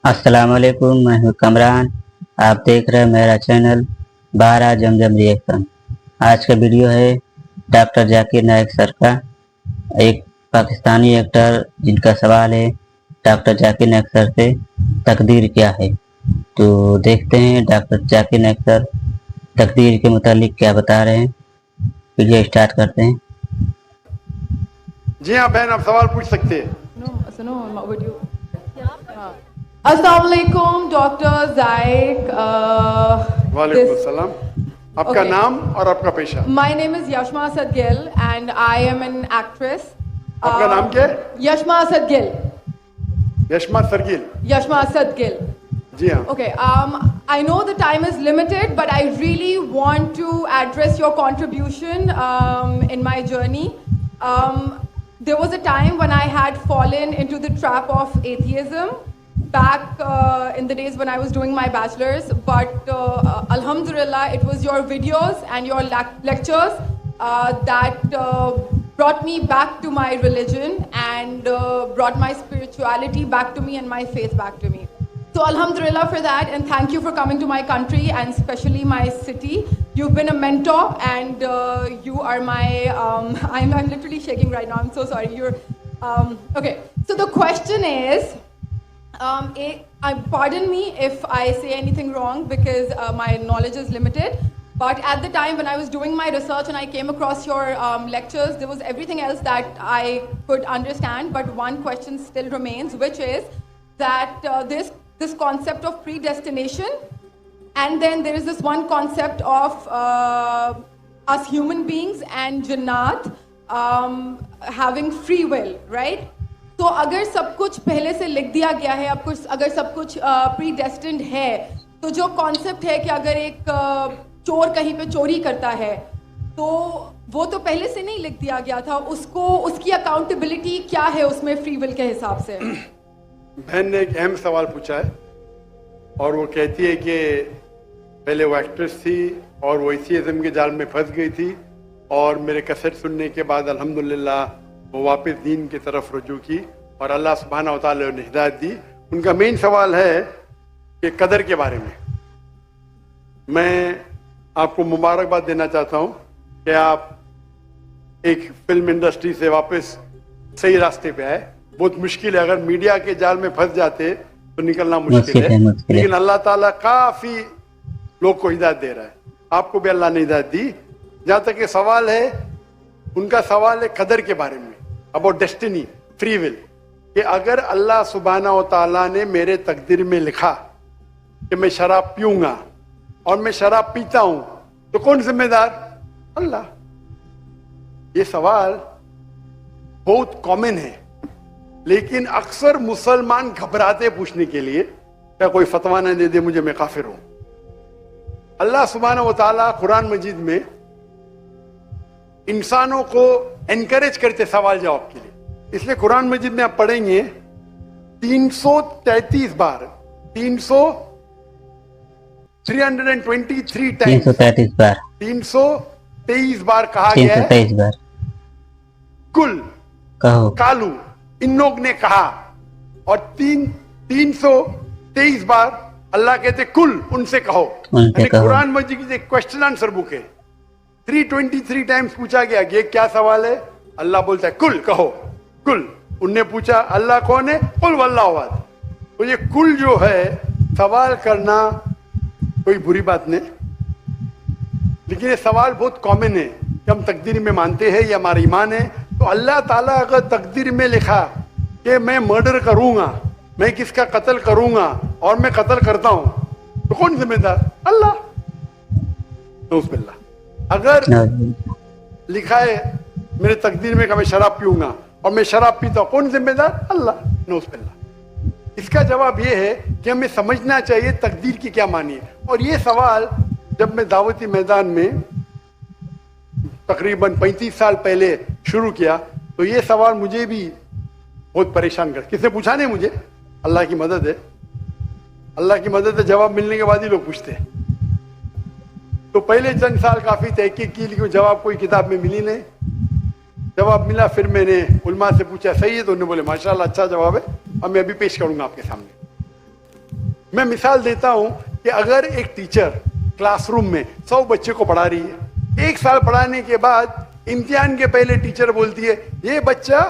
अस्सलाम वालेकुम, मैं हूँ कमरान। आप देख रहे हैं मेरा चैनल 12 जमजम रिएक्शन। आज का वीडियो है डॉक्टर जाकिर नाइक सर का, एक पाकिस्तानी एक्टर जिनका सवाल है डॉक्टर जाकिर नाइक सर से, तकदीर क्या है। तो देखते हैं डॉक्टर जाकिर नाइक सर तकदीर के मुतालिक क्या बता रहे हैं। वीडियो स्टार्ट करते हैं। जी हाँ बहन, आप सवाल पूछ सकते हैं। Assalamu alaikum, Dr. Zaik. वालेकुम सलाम। आपका Okay. नाम और आपका पेशा? My name is Yashma Asad Gill and I am an actress. आपका नाम क्या है? Yashma Asad Gill. Yashma सरगिल। Yashma Asad Gill. जी हाँ। Okay, I know the time is limited, but I really want to address your contribution in my journey. There was a time when I had fallen into the trap of atheism back in the days when I was doing my bachelor's, but alhamdulillah, it was your videos and your lectures that brought me back to my religion and brought my spirituality back to me and my faith back to me. So alhamdulillah for that, and thank you for coming to my country and especially my city. You've been a mentor and you are my, I'm literally shaking right now, I'm so sorry. Okay, so the question is, pardon me if I say anything wrong because my knowledge is limited, but at the time when I was doing my research and I came across your lectures, there was everything else that I could understand, but one question still remains, which is that this concept of predestination, and then there is this one concept of us human beings and Jannat having free will, right? तो अगर सब कुछ पहले से लिख दिया गया है, अगर सब कुछ प्रीडेस्टिन्ड है, तो जो कॉन्सेप्ट है कि अगर एक चोर कहीं पे चोरी करता है तो वो तो पहले से नहीं लिख दिया गया था, उसकी अकाउंटेबिलिटी क्या है उसमें फ्री विल के हिसाब से? बहन ने एक अहम सवाल पूछा है और वो कहती है कि पहले वो एक्ट्रेस थी और वो एथियज्म के जाल में फंस गई थी और मेरे कैसेट सुनने के बाद अल्हम्दुलिल्लाह वो वापस दीन की तरफ रुजू की और अल्लाह सुब्हानहू व तआला ने हिदायत दी। उनका मेन सवाल है कि कदर के बारे में। मैं आपको मुबारकबाद देना चाहता हूँ कि आप एक फिल्म इंडस्ट्री से वापस सही रास्ते पे आए। बहुत मुश्किल है, अगर मीडिया के जाल में फंस जाते तो निकलना मुश्किल है, लेकिन अल्लाह ताला काफी लोग को हिदायत दे रहा है। आपको भी अल्लाह ने हिदायत दी। जहाँ तक ये सवाल है, उनका सवाल है कदर के बारे में, अबाउट डेस्टिनी, फ्री विल, कि अगर अल्लाह सुब्हानहू व तआला ने मेरे तकदीर में लिखा कि मैं शराब पीऊंगा और मैं शराब पीता हूं तो कौन जिम्मेदार? अल्लाह। ये सवाल बहुत कॉमन है, लेकिन अक्सर मुसलमान घबराते पूछने के लिए, क्या कोई फतवा न दे दे मुझे, मैं काफिर हूं। अल्लाह सुब्हानहू व तआला कुरान मजीद में इंसानों को एनकरेज करते सवाल जवाब के लिए, इसलिए कुरान मजीद में आप पढ़ेंगे 333 बार 323 बार कहा गया है 323 बार कुल कहो, कालू, इन लोग ने कहा, और 323 बार अल्लाह कहते कुल, उनसे कहो। यानी कुरान मजीद की एक क्वेश्चन आंसर बुक है। 323 टाइम्स पूछा गया कि क्या सवाल है, अल्लाह बोलता है कुल, कहो कुल। उनने पूछा अल्लाह कौन है, कुल वल्लाहु अहद। तो ये कुल जो है, सवाल करना कोई बुरी बात नहीं, लेकिन ये सवाल बहुत कॉमन है कि हम तकदीर में मानते हैं, ये हमारा ईमान है। तो अल्लाह ताला अगर तकदीर में लिखा कि मैं मर्डर करूंगा, मैं किसका कत्ल करूंगा और मैं कत्ल करता हूं, तो कौन जिम्मेदार? अल्लाह। नऊज़ुबिल्लाह। अगर लिखा है मेरे तकदीर में कि मैं शराब पीऊंगा और मैं शराब पीता हूं, कौन जिम्मेदार? अल्लाह। नऊज़ुबिल्लाह। इसका जवाब ये है कि हमें समझना चाहिए तकदीर की क्या मानी है। और ये सवाल जब मैं दावती मैदान में तकरीबन 35 साल पहले शुरू किया, तो ये सवाल मुझे भी बहुत परेशान कर, किसने पूछा नहीं मुझे, अल्लाह की मदद है, अल्लाह की मदद है, जवाब मिलने के बाद ही लोग पूछते हैं। तो पहले चंद साल काफी तहकीक की, लेकिन जवाब कोई किताब में मिली नहीं। जवाब मिला, फिर मैंने उलमा से पूछा सही है, तो उन्होंने बोले माशाल्लाह अच्छा जवाब है, अब मैं अभी पेश करूंगा आपके सामने। मैं मिसाल देता हूं कि अगर एक टीचर क्लासरूम में 100 बच्चे को पढ़ा रही है, 1 साल पढ़ाने के बाद इम्तिहान के पहले टीचर बोलती है ये बच्चा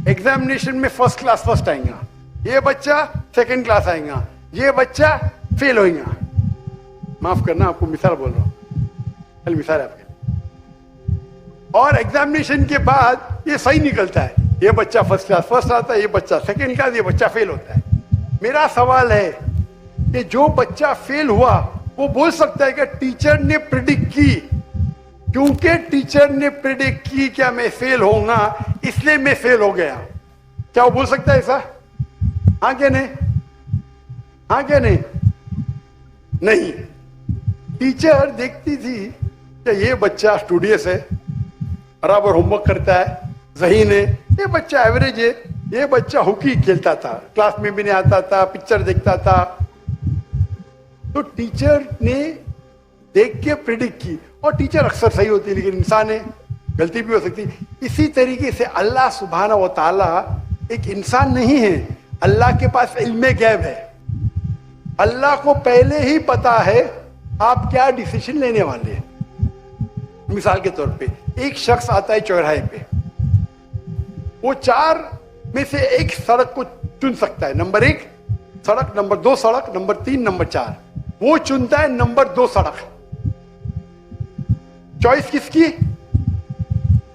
एग्जामिनेशन में फर्स्ट क्लास फर्स्ट आएगा, ये बच्चा सेकंड क्लास आएगा, ये बच्चा फेल होएगा। माफ करना, आपको मिसाल बोल रहा हूं, खाली मिसाल है आपके। और एग्जामिनेशन के बाद ये सही निकलता है, ये बच्चा फर्स्ट क्लास फर्स्ट आता है, ये बच्चा सेकंड क्लास, ये बच्चा फेल होता है। मेरा सवाल है कि जो बच्चा फेल हुआ वो बोल सकता है कि टीचर ने प्रिडिक्ट की, क्योंकि टीचर ने प्रिडिक्ट की क्या मैं फेल होऊंगा इसलिए मैं फेल हो गया। क्या वो बोल सकता है ऐसा? हाँ क्या नहीं? हाँ क्या नहीं? नहीं। टीचर देखती थी कि ये बच्चा स्टूडियस है, बराबर होमवर्क करता है, ज़हीन है, ये बच्चा एवरेज है, ये बच्चा हॉकी खेलता था, क्लास में भी नहीं आता था, पिक्चर देखता था। तो टीचर ने देख के प्रिडिक्ट की, और टीचर अक्सर सही होती है, लेकिन इंसान है, गलती भी हो सकती है। इसी तरीके से अल्लाह सुब्हाना व तआला एक इंसान नहीं है, अल्लाह के पास इल्मे गैब है। अल्लाह को पहले ही पता है आप क्या डिसीजन लेने वाले हैं। मिसाल के तौर पे एक शख्स आता है चौराहे पे, वो 4 में से एक सड़क को चुन सकता है, नंबर 1 सड़क, नंबर 2 सड़क, नंबर 3, नंबर 4। वो चुनता है नंबर 2 सड़क। चॉइस किसकी?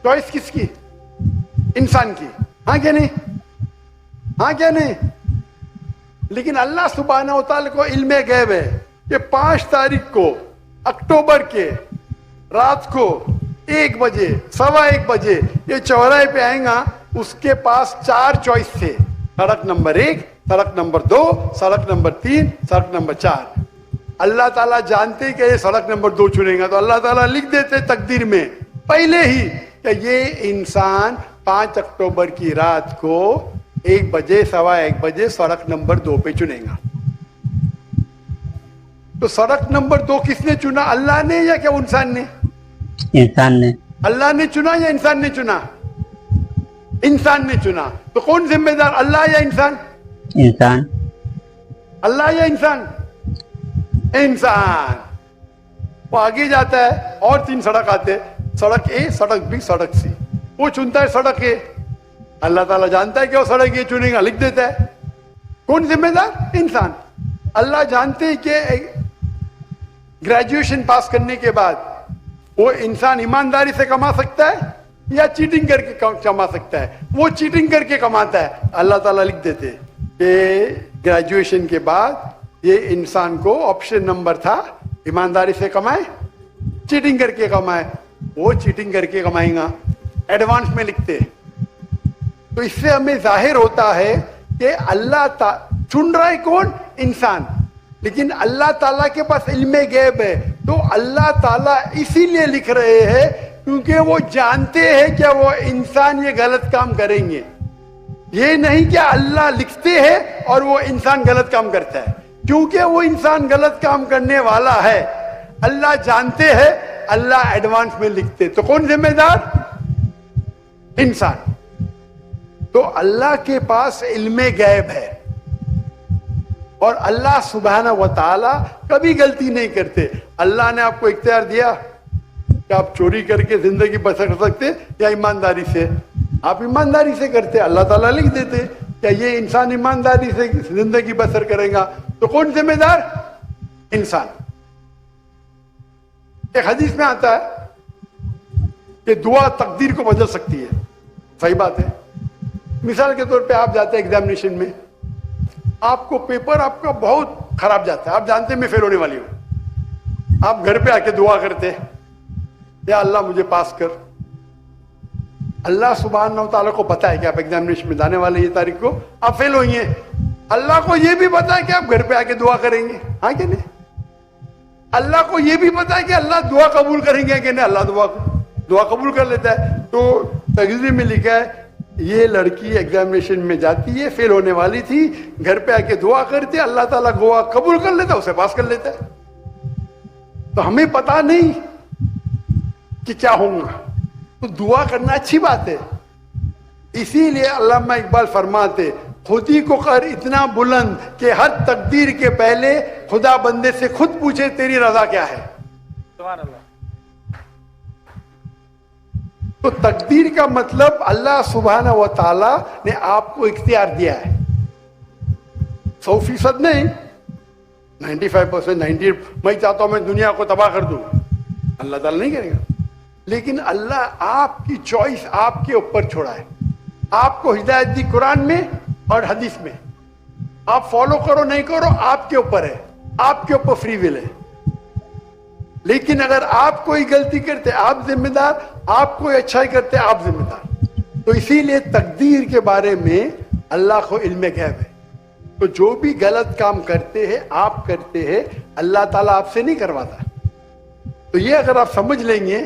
चॉइस किसकी? इंसान की। हाँ क्या नहीं? हाँ क्या नहीं? लेकिन अल्लाह सुब्हाना व तआला को इल्मे गैब है कि 5 तारीख को अक्टूबर के रात को 1 बजे, 1:15 बजे ये चौराहे पे आएगा, उसके पास 4 चॉइस थे, सड़क नंबर 1, सड़क नंबर 2, सड़क नंबर 3, सड़क नंबर 4। अल्लाह ताला जानते कि ये सड़क नंबर 2 चुनेगा, तो अल्लाह ताला लिख देते तकदीर में पहले ही कि ये इंसान 5 अक्टूबर की रात को 1 बजे, 1:15 बजे सड़क नंबर 2 पे चुनेगा। तो सड़क नंबर 2 किसने चुना? अल्लाह ने या क्या इंसान ने? इंसान ने। अल्लाह ने चुना या इंसान ने चुना? इंसान ने चुना। तो कौन जिम्मेदार, अल्लाह या इंसान? इंसान। अल्लाह या इंसान? इंसान। वो आगे जाता है और 3 सड़क आते हैं, सड़क ए, सड़क बी, सड़क सी। वो चुनता है सड़क ए, अल्लाह ताला जानता है कि वो सड़क ए चुनेगा, लिख देता है। कौन जिम्मेदार? इंसान। अल्लाह जानते हैं कि ग्रेजुएशन पास करने के बाद वो इंसान ईमानदारी से कमा सकता है या चीटिंग करके कमा सकता है। वो चीटिंग करके कमाता है, अल्लाह ताला लिख देते कि ग्रेजुएशन के बाद ये इंसान को ऑप्शन नंबर था ईमानदारी से कमाए, चीटिंग करके कमाए। वो चीटिंग करके कमाएगा, एडवांस में लिखते। तो इससे हमें जाहिर होता है कि अल्लाह चुन रहा है कौन? इंसान। लेकिन अल्लाह ताला के पास इल्मे गैब है, तो अल्लाह ताला इसीलिए लिख रहे हैं क्योंकि वो जानते हैं क्या वो इंसान ये गलत काम करेंगे। ये नहीं कि अल्लाह लिखते हैं और वो इंसान गलत काम करता है, क्योंकि वो इंसान गलत काम करने वाला है, अल्लाह जानते हैं, अल्लाह एडवांस में लिखते। तो कौन जिम्मेदार? इंसान। तो अल्लाह के पास इल्मे गैब है, और अल्लाह सुब्हाना व तआला कभी गलती नहीं करते। अल्लाह ने आपको इख्तियार दिया कि आप चोरी करके जिंदगी बसर कर सकते या ईमानदारी से। आप ईमानदारी से करते, अल्लाह ताला लिख देते क्या ये इंसान ईमानदारी से जिंदगी बसर करेगा। तो कौन जिम्मेदार? इंसान। एक हदीस में आता है कि दुआ तकदीर को बदल सकती है। सही बात है। मिसाल के तौर पे आप जाते हैं एग्जामिनेशन में, आपको पेपर आपका बहुत खराब जाता है, आप जानते हैं मैं फेल होने वाली हूं, आप घर पे आके दुआ करते हैं या अल्लाह मुझे पास कर। अल्लाह सुब्हानहू व तआला को पता है कि आप एग्जामिनेशन में जाने वाले ये तारीख को आप फेल होंगे। अल्लाह को ये भी पता है कि आप घर पे आके दुआ करेंगे। हाँ कि नहीं? अल्लाह को ये भी पता है कि अल्लाह दुआ कबूल करेंगे कि नहीं। अल्लाह दुआ कबूल कर लेता है। तो तकदीर में लिखा है ये लड़की एग्जामिनेशन में जाती है, फेल होने वाली थी, घर पे आके दुआ करती है, अल्लाह ताला दुआ कबूल कर लेता है, उसे पास कर लेता है। तो हमें पता नहीं कि क्या होगा, तो दुआ करना अच्छी बात है। इसीलिए अल्लामा इकबाल फरमाते खुद ही को कर इतना बुलंद कि हर तकदीर के पहले खुदा बंदे से खुद पूछे तेरी रजा क्या है। तो तकदीर का मतलब अल्लाह सुब्हाना व ताला ने आपको इख्तियार दिया है, 100% नहीं, 95%, 90। मैं चाहता हूं मैं दुनिया को तबाह कर दूं, अल्लाह ताला नहीं करेगा, लेकिन अल्लाह आपकी चॉइस आपके ऊपर छोड़ा है। आपको हिदायत दी कुरान में और हदीस में, आप फॉलो करो नहीं करो आपके ऊपर है, आपके ऊपर फ्री विल है। लेकिन अगर आप कोई गलती करते आप जिम्मेदार, आप कोई अच्छाई करते आप जिम्मेदार। तो इसीलिए तकदीर के बारे में अल्लाह को इल्म गैब है। तो जो भी गलत काम करते हैं आप करते हैं, अल्लाह ताला आपसे नहीं करवाता। तो ये अगर आप समझ लेंगे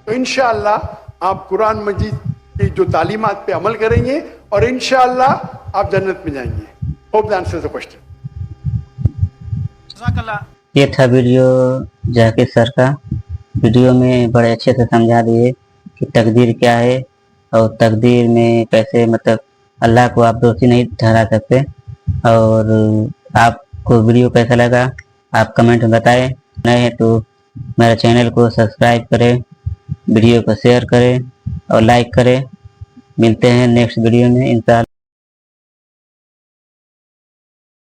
तो इंशाअल्लाह आप कुरान मजीद की जो तालीमात पे अमल करेंगे और इंशाअल्लाह आप जन्नत में जाएंगे। Hope that answers the question. ये था वीडियो जाकिर सर का। वीडियो में बड़े अच्छे से समझा दिए कि तकदीर क्या है और तकदीर में कैसे मतलब अल्लाह को आप दोषी नहीं ठहरा सकते। और आपको वीडियो कैसा लगा आप कमेंट में बताएं। नए हैं तो मेरे चैनल को सब्सक्राइब करें, वीडियो को शेयर करें और लाइक करें। मिलते हैं नेक्स्ट वीडियो में इंशाअल्लाह।